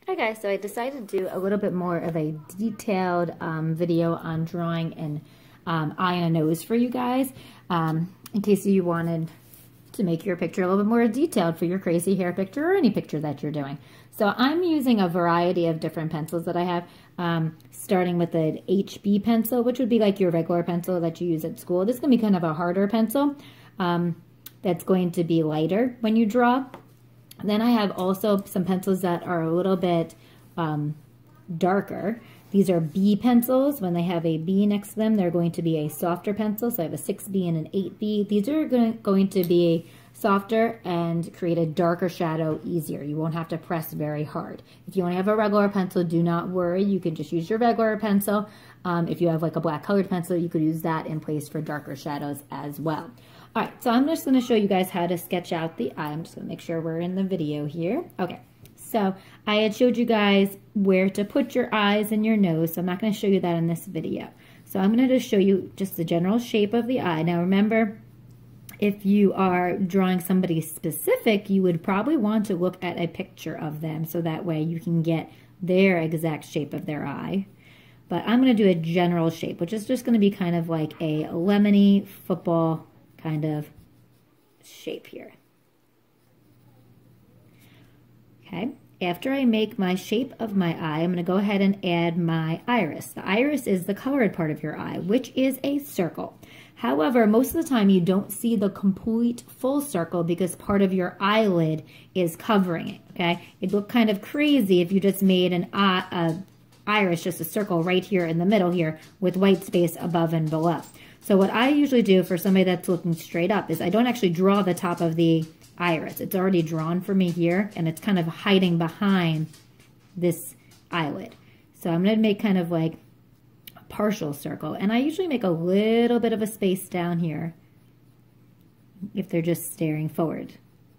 Hi guys, so I decided to do a little bit more of a detailed video on drawing an eye and a nose for you guys, in case you wanted to make your picture a little bit more detailed for your crazy hair picture or any picture that you're doing. So I'm using a variety of different pencils that I have, starting with an HB pencil, which would be like your regular pencil that you use at school. This is going to be kind of a harder pencil that's going to be lighter when you draw. Then I have also some pencils that are a little bit darker. These are B pencils. When they have a B next to them, they're going to be a softer pencil. So I have a 6B and an 8B. These are going to be softer and create a darker shadow easier. You won't have to press very hard. If you only have a regular pencil, do not worry. You can just use your regular pencil. If you have like a black colored pencil, you could use that in place for darker shadows as well. All right, so I'm just going to show you guys how to sketch out the eye. I'm just going to make sure we're in the video here. Okay, so I had showed you guys where to put your eyes and your nose, so I'm not going to show you that in this video. So I'm going to just show you just the general shape of the eye. Now remember, if you are drawing somebody specific, you would probably want to look at a picture of them so that way you can get their exact shape of their eye. But I'm going to do a general shape, which is just going to be kind of like a lemony football kind of shape here. Okay, after I make my shape of my eye, I'm going to go ahead and add my iris. The iris is the colored part of your eye, which is a circle. However, most of the time you don't see the complete full circle because part of your eyelid is covering it, okay? It'd look kind of crazy if you just made an iris, just a circle right here in the middle here with white space above and below. So what I usually do for somebody that's looking straight up is I don't actually draw the top of the iris. It's already drawn for me here, and it's kind of hiding behind this eyelid. So I'm going to make kind of like a partial circle, and I usually make a little bit of a space down here if they're just staring forward.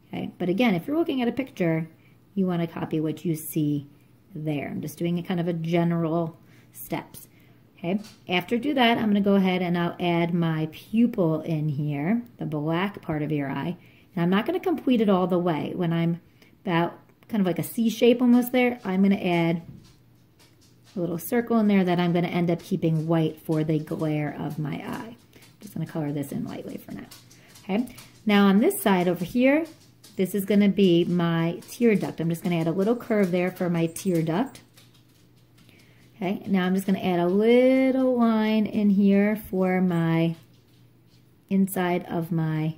Okay, but again, if you're looking at a picture, you want to copy what you see there. I'm just doing a kind of a general steps. Okay, after I do that, I'm going to go ahead and I'll add my pupil in here, the black part of your eye. And I'm not going to complete it all the way. When I'm about kind of like a C shape almost there, I'm going to add a little circle in there that I'm going to end up keeping white for the glare of my eye. I'm just going to color this in lightly for now. Okay, now on this side over here, this is going to be my tear duct. I'm just going to add a little curve there for my tear duct. Okay, now I'm just going to add a little line in here for my inside of my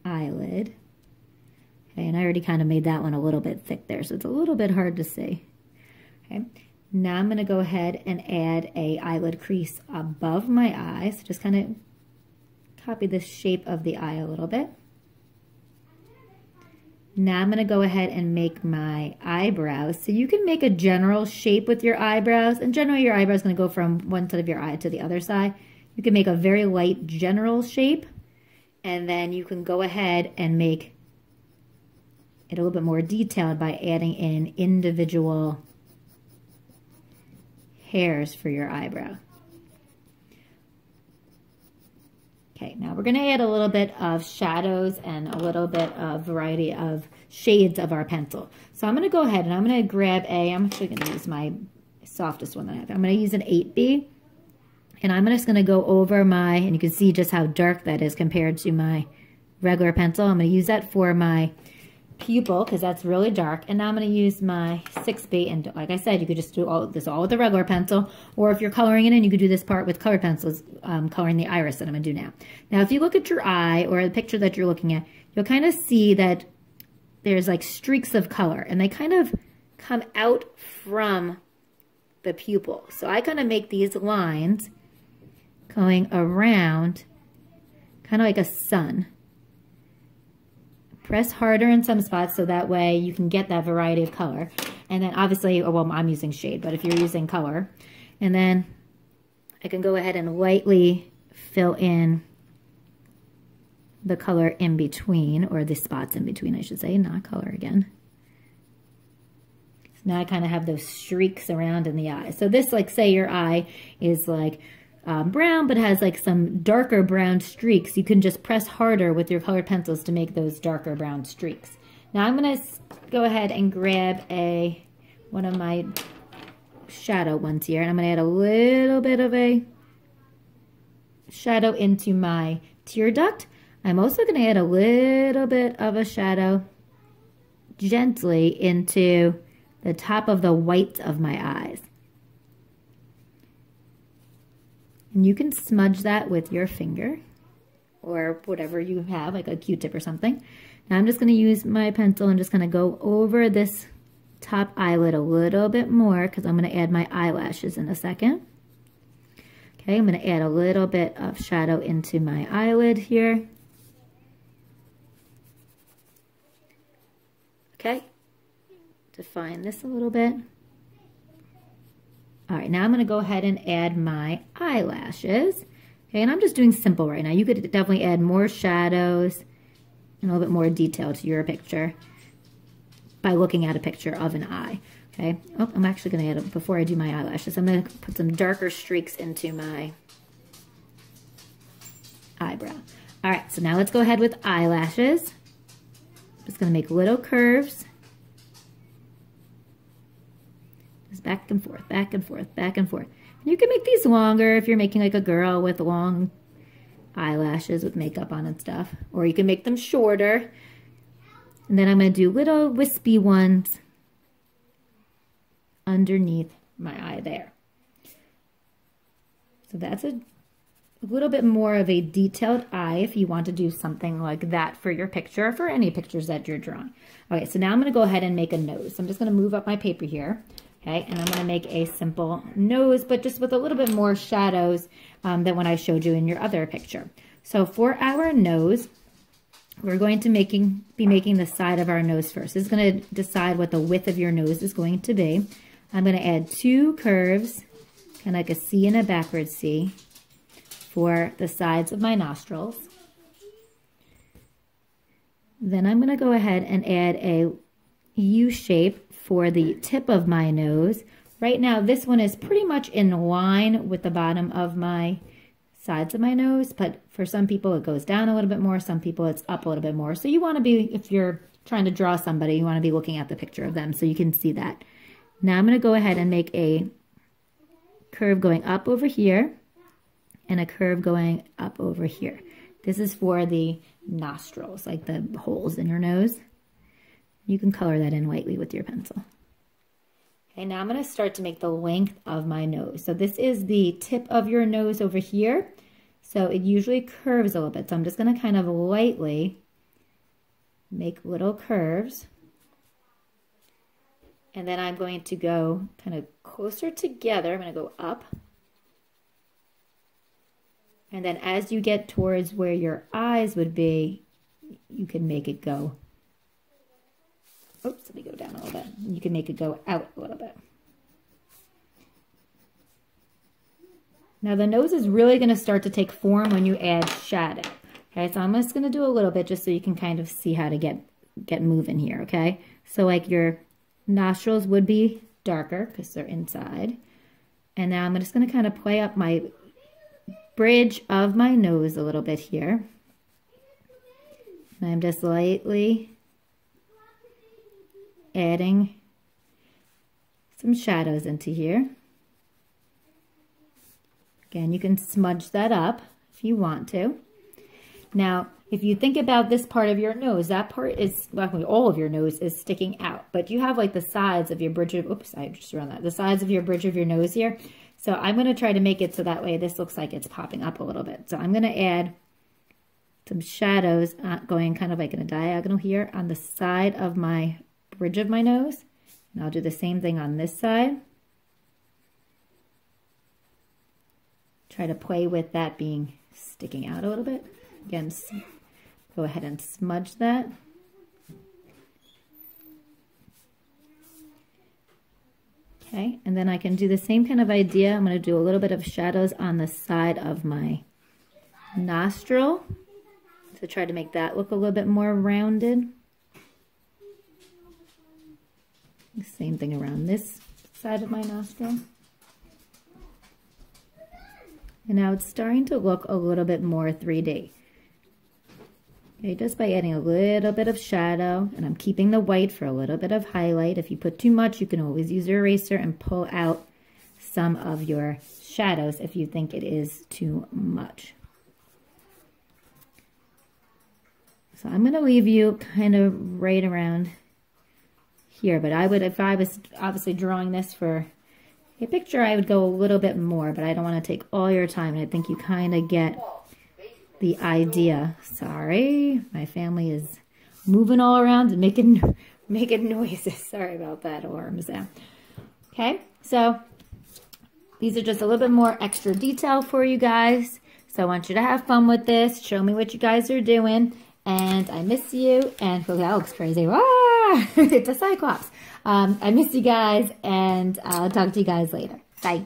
eyelid. Okay, and I already kind of made that one a little bit thick there, so it's a little bit hard to see. Okay, now I'm going to go ahead and add a eyelid crease above my eye. So just kind of copy the shape of the eye a little bit. Now I'm going to go ahead and make my eyebrows. So you can make a general shape with your eyebrows, and generally your eyebrow is going to go from one side of your eye to the other side. You can make a very light general shape, and then you can go ahead and make it a little bit more detailed by adding in individual hairs for your eyebrow. Okay, now we're going to add a little bit of shadows and a little bit of variety of shades of our pencil. So I'm going to go ahead and I'm going to grab I'm actually going to use my softest one that I have. I'm going to use an 8B, and I'm just going to go over and you can see just how dark that is compared to my regular pencil. I'm going to use that for my pupil because that's really dark, and now I'm going to use my 6B, and like I said, you could just do all with the regular pencil, or if you're coloring it in, you could do this part with colored pencils, coloring the iris that I'm going to do now. Now if you look at your eye or the picture that you're looking at, you'll kind of see that there's like streaks of color, and they kind of come out from the pupil. So I kind of make these lines going around kind of like a sun. Press harder in some spots so that way you can get that variety of color. And then obviously, well, I'm using shade, but if you're using color, and then I can go ahead and lightly fill in the color in between, or the spots in between, I should say, not color again. So now I kind of have those streaks around in the eye. So this, like, say your eye is like brown but has like some darker brown streaks, you can just press harder with your colored pencils to make those darker brown streaks. Now I'm going to go ahead and grab a one of my shadow ones here, and I'm going to add a little bit of a shadow into my tear duct. I'm also going to add a little bit of a shadow gently into the top of the whites of my eyes. And you can smudge that with your finger or whatever you have, like a Q-tip or something. Now I'm just going to use my pencil and just going to go over this top eyelid a little bit more because I'm going to add my eyelashes in a second. Okay, I'm going to add a little bit of shadow into my eyelid here. Okay, define this a little bit. All right, now I'm going to go ahead and add my eyelashes. Okay, and I'm just doing simple right now. You could definitely add more shadows and a little bit more detail to your picture by looking at a picture of an eye. Okay, oh, I'm actually going to add, before I do my eyelashes, I'm going to put some darker streaks into my eyebrow. All right, so now let's go ahead with eyelashes. Just going to make little curves. Just back and forth, back and forth, back and forth. And you can make these longer if you're making like a girl with long eyelashes with makeup on and stuff. Or you can make them shorter. And then I'm going to do little wispy ones underneath my eye there. So that's a little bit more of a detailed eye if you want to do something like that for your picture or for any pictures that you're drawing. Okay, so now I'm going to go ahead and make a nose. So I'm just going to move up my paper here. Okay, and I'm going to make a simple nose, but just with a little bit more shadows than what I showed you in your other picture. So for our nose, we're going to be making the side of our nose first. This is going to decide what the width of your nose is going to be. I'm going to add 2 curves, kind of like a C and a backwards C, for the sides of my nostrils. Then I'm going to go ahead and add a U shape for the tip of my nose. Right now, this one is pretty much in line with the bottom of my sides of my nose, but for some people it goes down a little bit more, some people it's up a little bit more. So you want to be, if you're trying to draw somebody, you want to be looking at the picture of them so you can see that. Now I'm going to go ahead and make a curve going up over here and a curve going up over here. This is for the nostrils, like the holes in your nose. You can color that in lightly with your pencil. Okay, now I'm going to start to make the length of my nose. So this is the tip of your nose over here. So it usually curves a little bit. So I'm just going to kind of lightly make little curves. And then I'm going to go kind of closer together. I'm going to go up. And then as you get towards where your eyes would be, you can make it go. Oops, let me go down a little bit. You can make it go out a little bit. Now the nose is really going to start to take form when you add shadow. Okay, so I'm just going to do a little bit just so you can kind of see how to get moving here, okay? So like your nostrils would be darker because they're inside. And now I'm just going to kind of play up my bridge of my nose a little bit here. And I'm just lightly adding some shadows into here. Again, you can smudge that up if you want to. Now, if you think about this part of your nose, that part is, well, all of your nose is sticking out, but you have like the sides of your bridge of, oops, I just run that, the sides of your bridge of your nose here. So I'm going to try to make it so that way this looks like it's popping up a little bit. So I'm going to add some shadows going kind of like in a diagonal here on the side of my bridge of my nose. And I'll do the same thing on this side. Try to play with that being sticking out a little bit. Again, go ahead and smudge that. Okay, and then I can do the same kind of idea. I'm going to do a little bit of shadows on the side of my nostril to try to make that look a little bit more rounded. Same thing around this side of my nostril. And now it's starting to look a little bit more 3D. Okay, just by adding a little bit of shadow, and I'm keeping the white for a little bit of highlight. If you put too much, you can always use your eraser and pull out some of your shadows if you think it is too much. So I'm going to leave you kind of right around here, but I would, if I was obviously drawing this for a picture, I would go a little bit more, but I don't want to take all your time, and I think you kind of get the idea. Sorry, my family is moving all around and making noises. Sorry about that, alarms out. Okay, so these are just a little bit more extra detail for you guys. So I want you to have fun with this. Show me what you guys are doing. And I miss you. And oh, that looks crazy. Ah, it's a Cyclops. I miss you guys, and I'll talk to you guys later. Bye.